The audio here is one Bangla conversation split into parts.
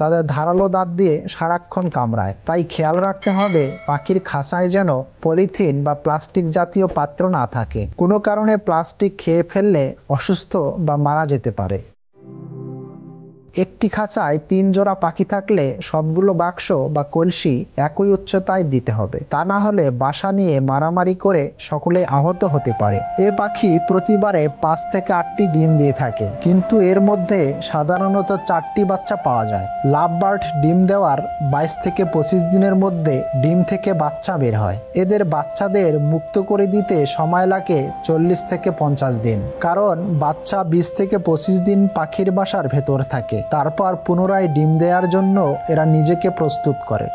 তাদের ধারালো দাঁত দিয়ে সারাক্ষণ কামড়ায়। তাই খেয়াল রাখতে হবে পাখির খাঁচায় যেন পলিথিন বা প্লাস্টিক জাতীয় পাত্র না থাকে। কোনো কারণে প্লাস্টিক খেয়ে ফেললে অসুস্থ বা মারা যেতে পারে। একটি খাঁচায় 3 জোড়া পাখি থাকলে সবগুলো বাক্স বা কলসি একই উচ্চতায় দিতে হবে, তা না হলে বাসা নিয়ে মারামারি করে সকলে আহত হতে পারে। এ পাখি প্রতিবারে 5 থেকে 8টি ডিম দিয়ে থাকে, কিন্তু এর মধ্যে সাধারণত 4টি বাচ্চা পাওয়া যায়। লাভ বার্ড ডিম দেওয়ার 22 থেকে 25 দিনের মধ্যে ডিম থেকে বাচ্চা বের হয়। এদের বাচ্চাদের মুক্ত করে দিতে সময় লাগে 40 থেকে 50 দিন, কারণ বাচ্চা 20 থেকে 25 দিন পাখির বাসার ভেতর থাকে। তারপর পুনরায় ডিম দেওয়ার জন্য এরা নিজেকে প্রস্তুত করে।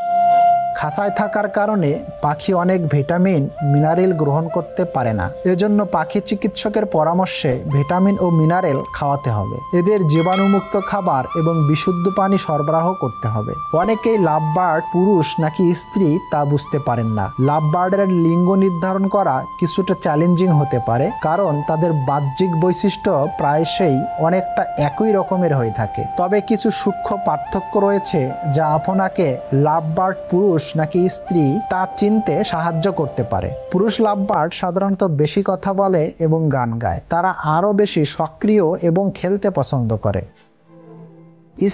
খাঁচায় থাকার কারণে পাখি অনেক ভিটামিন মিনারেল গ্রহণ করতে পারে না। এজন্য পাখি চিকিৎসকের পরামর্শে ভিটামিন ও মিনারেল খাওয়াতে হবে। এদের জীবাণুমুক্ত খাবার এবং বিশুদ্ধ পানি সরবরাহ করতে হবে। অনেকেই লাভ বার্ড পুরুষ নাকি স্ত্রী তা বুঝতে পারেন না। লাভ বার্ডের লিঙ্গ নির্ধারণ করা কিছুটা চ্যালেঞ্জিং হতে পারে, কারণ তাদের বাহ্যিক বৈশিষ্ট্য প্রায়শই অনেকটা একই রকমের হয়ে থাকে। তবে কিছু সূক্ষ্ম পার্থক্য রয়েছে যা আপনাকে লাভ বার্ড পুরুষ নাকি স্ত্রী তা চিনতে সাহায্য করতে পারে। পুরুষ লাভবার্ড সাধারণত বেশি কথা বলে এবং গান গায়। তারা আরও বেশি সক্রিয় এবং খেলতে পছন্দ করে।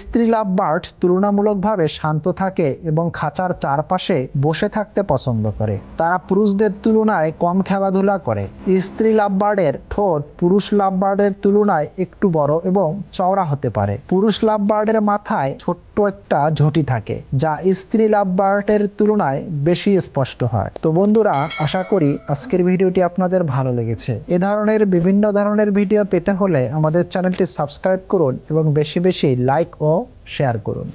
স্ত্রী লাভবার্ড তুলনামূলকভাবে শান্ত থাকে এবং খাঁচার চারপাশে বসে থাকতে পছন্দ করে। তারা পুরুষদের তুলনায় কম খেলাধুলা করে। স্ত্রী লাভবার্ডের ঠোঁট পুরুষ লাভবার্ডের তুলনায় একটু বড় এবং চওড়া হতে পারে। পুরুষ লাভবার্ডের মাথায় ছোট্ট একটা ঝুঁটি থাকে, যা স্ত্রী লাভবার্ডের তুলনায় বেশি স্পষ্ট হয়। তো বন্ধুরা, আশা করি আজকের ভিডিওটি আপনাদের ভালো লেগেছে। বিভিন্ন ধরনের ভিডিও পেতে হলে আমাদের চ্যানেলটি সাবস্ক্রাইব করুন এবং বেশি বেশি লাইক ও শেয়ার করুন।